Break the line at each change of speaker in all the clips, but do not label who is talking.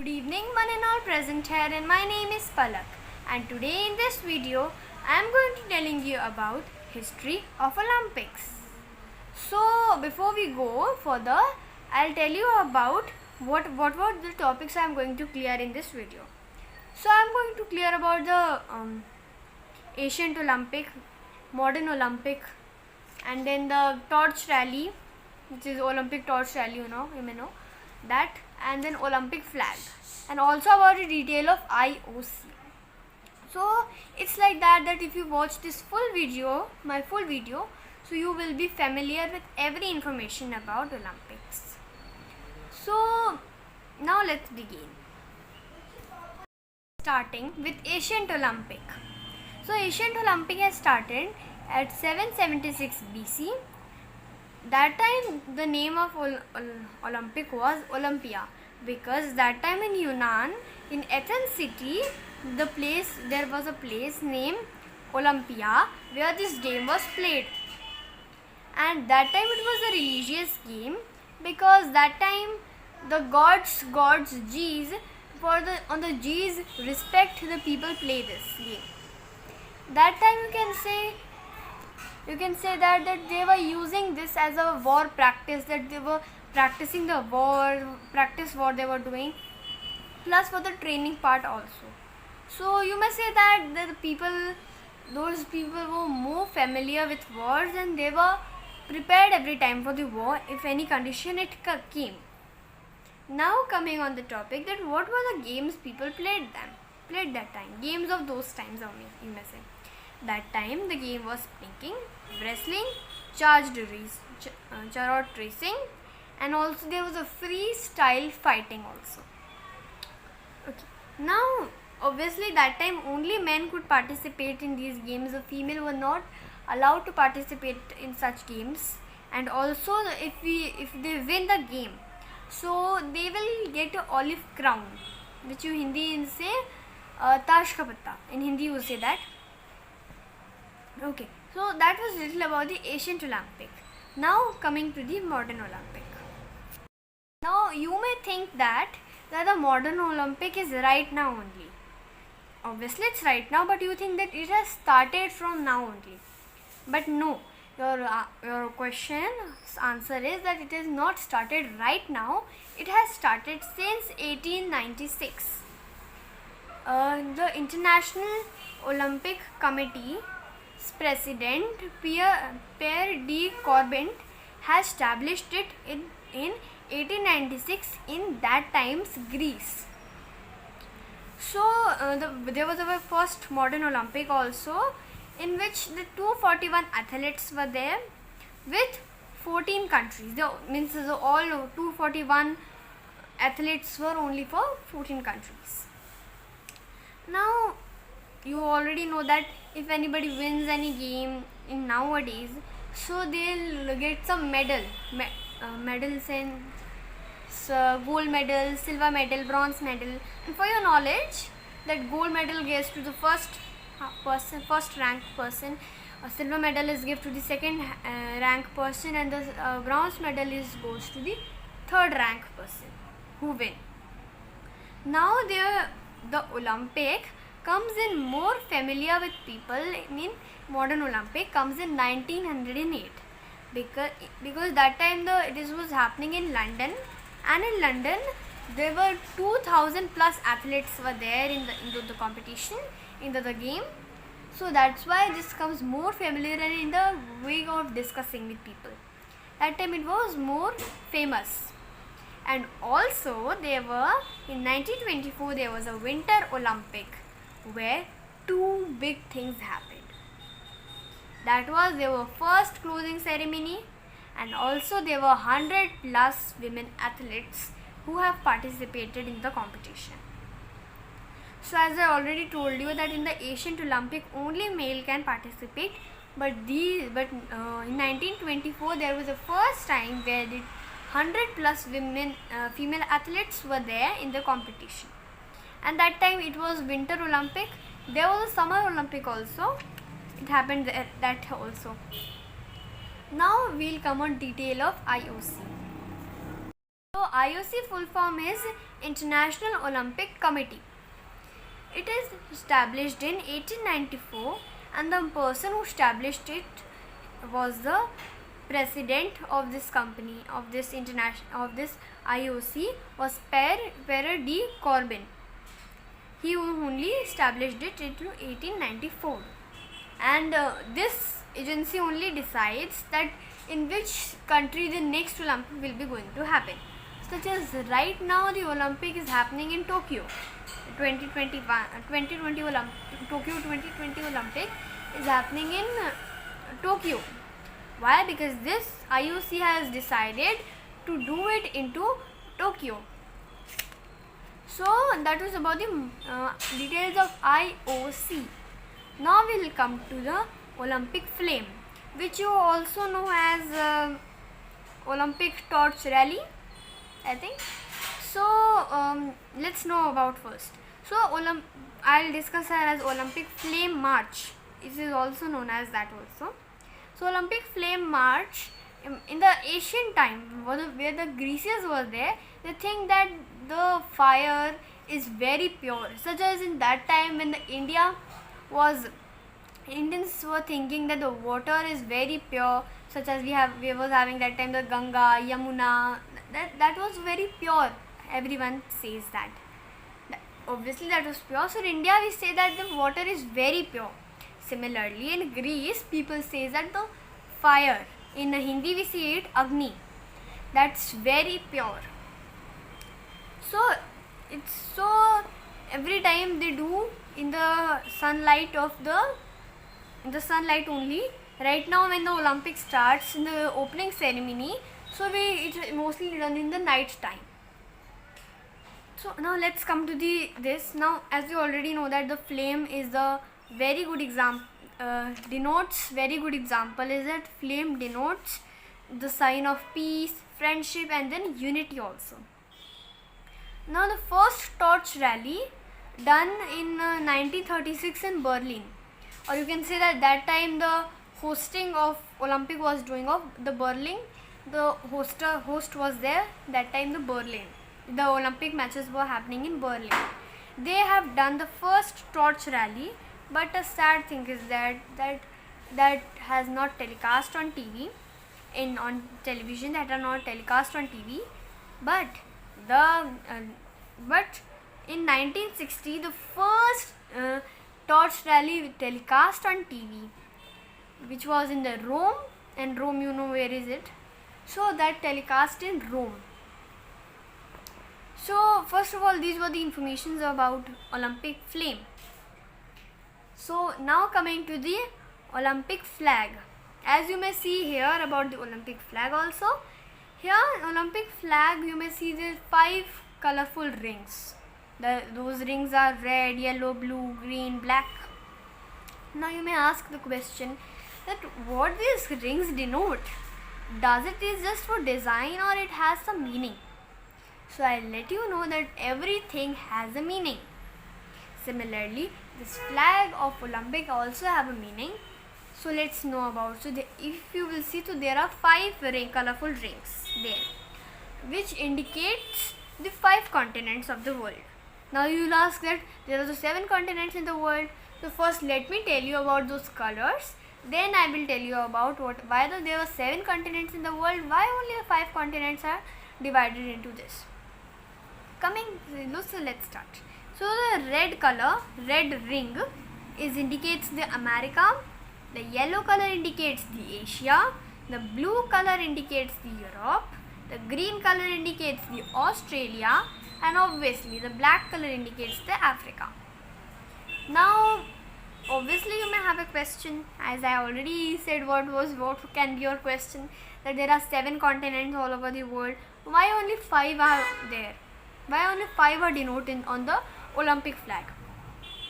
Good evening, one and all present here, and my name is Palak, and today in this video I am going to telling you about history of Olympics. So before we go further, I'll tell you about what were the topics I am going to clear in this video. So I am going to clear about the ancient Olympic, modern Olympic, and then the torch rally, which is Olympic torch rally, you may know that, and then Olympic flag, and also about the detail of IOC. So it's like that if you watch this my full video, so you will be familiar with every information about Olympics. So now let's begin. Starting with ancient Olympic. So ancient Olympic has started at 776 BC. That time the name of Olympic was Olympia, because that time in Yunnan, in Athens city, there was a place named Olympia where this game was played. And that time it was a religious game, because that time the gods G's, on the G's respect the people play this game. That time you can say that they were using this as a war practice, that they were practicing the practice what they were doing, plus for the training part also. So you may say that those people were more familiar with wars, and they were prepared every time for the war if any condition it came. Now coming on the topic, that what were the games people played that time, games of those times only, you may say. That time the game was sprinting, wrestling, chariot racing, and also there was a freestyle fighting also. Okay. Now obviously that time only men could participate in these games. The female were not allowed to participate in such games. And also if they win the game, so they will get an olive crown, which you Hindi say Taj ka patta. In Hindi you say that. Okay, so that was little about the ancient Olympic. Now coming to the modern Olympic. Now you may think that the modern Olympic is right now only. Obviously it's right now, but you think that it has started from now only. But no, your question's answer is that it has not started right now. It has started since 1896. The International Olympic Committee President Pierre de Coubertin has established it in 1896 in that time's Greece. So there was our first modern Olympic also, in which the 241 athletes were there with 14 countries. All 241 athletes were only for 14 countries. Now you already know that if anybody wins any game in nowadays, so they'll get some medals and gold medal, silver medal, bronze medal. And for your knowledge, that gold medal goes to the first ranked person, a silver medal is given to the second rank person, and the bronze medal goes to the third rank person who win. Now the Olympic comes in more familiar with people. Modern Olympic comes in 1908, because that time this was happening in London, and in London there were 2000 plus athletes were there into the competition, into the game. So that's why this comes more familiar and in the way of discussing with people. That time it was more famous. And also there were in 1924 there was a Winter Olympic, where two big things happened. That was there were first closing ceremony, and also there were 100 plus women athletes who have participated in the competition. So as I already told you that in the ancient Olympic only male can participate, but in 1924 there was the first time where the 100 plus female athletes were there in the competition. And that time it was Winter Olympic. There was a Summer Olympic also. It happened that also. Now we'll come on detail of IOC. So IOC full form is International Olympic Committee. It is established in 1894, and the person who established it was the president of this company, of this IOC, was Pierre de Coubertin. He only established it in 1894, and this agency only decides that in which country the next Olympic will be going to happen. Such as right now the Olympic is happening in Tokyo. 2020 Olympic is happening in Tokyo. Why? Because this IOC has decided to do it into Tokyo. So that was about the details of IOC. Now we will come to the Olympic flame, which you also know as Olympic torch rally, I think. So let's know about first. So I'll discuss her as Olympic flame march. It is also known as that also. So Olympic flame march, in the ancient time where the Grecians were there, they think that the fire is very pure. Such as in that time when the Indians were thinking that the water is very pure, such as we was having that time the Ganga, Yamuna, that was very pure. Everyone says that. Obviously that was pure. So in India we say that the water is very pure. Similarly in Greece people say that the fire, in Hindi we say it Agni, that's very pure. So every time they do in the sunlight only. Right now when the Olympics starts in the opening ceremony, so it's mostly done in the night time. So now let's come to this. Now as you already know that the flame is the very good example, very good example is that flame denotes the sign of peace, friendship and then unity also. Now the first torch rally done in 1936 in Berlin, or you can say that time the hosting of Olympic was doing of the Berlin, the host was there that time, the Olympic matches were happening in Berlin. They have done the first torch rally, but a sad thing is that has not telecast on TV, on television, that are not telecast on TV, but in 1960 the first torch rally telecast on TV, which was in the Rome, and Rome you know where is it, so that telecast in Rome. So first of all, these were the informations about Olympic flame. So now coming to the Olympic flag. As you may see here about the Olympic flag also, here Olympic flag you may see the 5 colorful rings. Those rings are red, yellow, blue, green, black. Now you may ask the question that what these rings denote. Does it is just for design or it has some meaning? So I'll let you know that everything has a meaning. Similarly, this flag of Olympic also have a meaning. So let's know about. So if you will see, so there are 5 colorful rings there, which indicates the 5 continents of the world. Now you will ask that there are the 7 continents in the world. So first let me tell you about those colors. Then I will tell you about why there are 7 continents in the world, why only the 5 continents are divided into this. So let's start. So the red color, red ring, indicates the America. The yellow color indicates the Asia. The blue color indicates the Europe. The green color indicates the Australia, and obviously the black color indicates the Africa. Now obviously you may have a question, as I already said what can be your question, that there are 7 continents all over the world. Why only 5 are there? Why only 5 are denoted on the Olympic flag?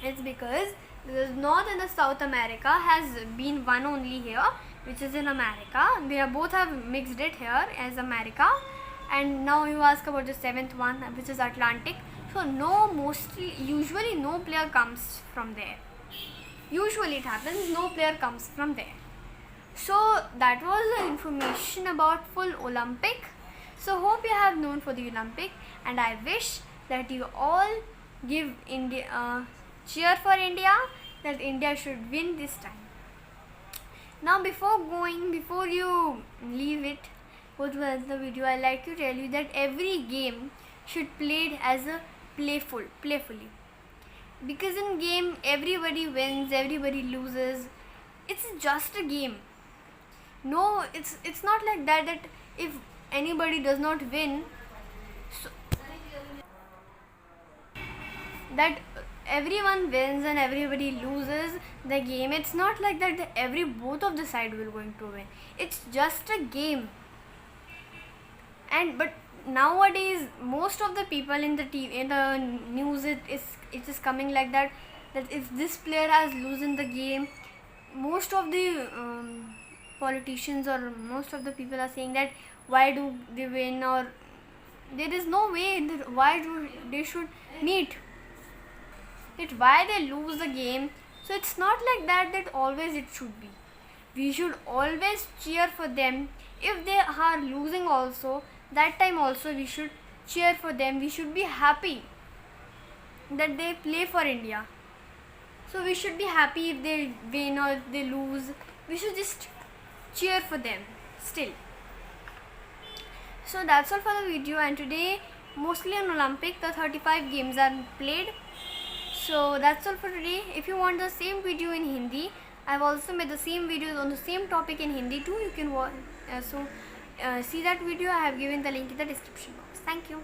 It's because the North and the South America has been one only here, which is in America. They both have mixed it here as America. And now you ask about the 7th one, which is Atlantic. So usually no player comes from there. Usually it happens, no player comes from there. So that was the information about full Olympic. So hope you have known for the Olympic, and I wish that you all give India cheer for India, that India should win this time. Now before you leave it, what was the video, I like to tell you that every game should played as a playfully, because in game everybody wins, everybody loses. It's just a game. No, it's not like that if anybody does not win, so that everyone wins and everybody loses the game. It's not like that both of the side will going to win. It's just a game. But nowadays most of the people in the TV, in the news, it is coming like that if this player has losing the game, most of the politicians or most of the people are saying that why do they win, or there is no way that why do they should meet it, why they lose the game. So it's not like that always it should be. We should always cheer for them. If they are losing also, that time also we should cheer for them. We should be happy that they play for India. So we should be happy if they win or if they lose. We should just cheer for them still. So that's all for the video, and today mostly on Olympic the 35 games are played. So that's all for today. If you want the same video in Hindi, I've also made the same videos on the same topic in Hindi too. You can watch, see that video. I have given the link in the description box. Thank you.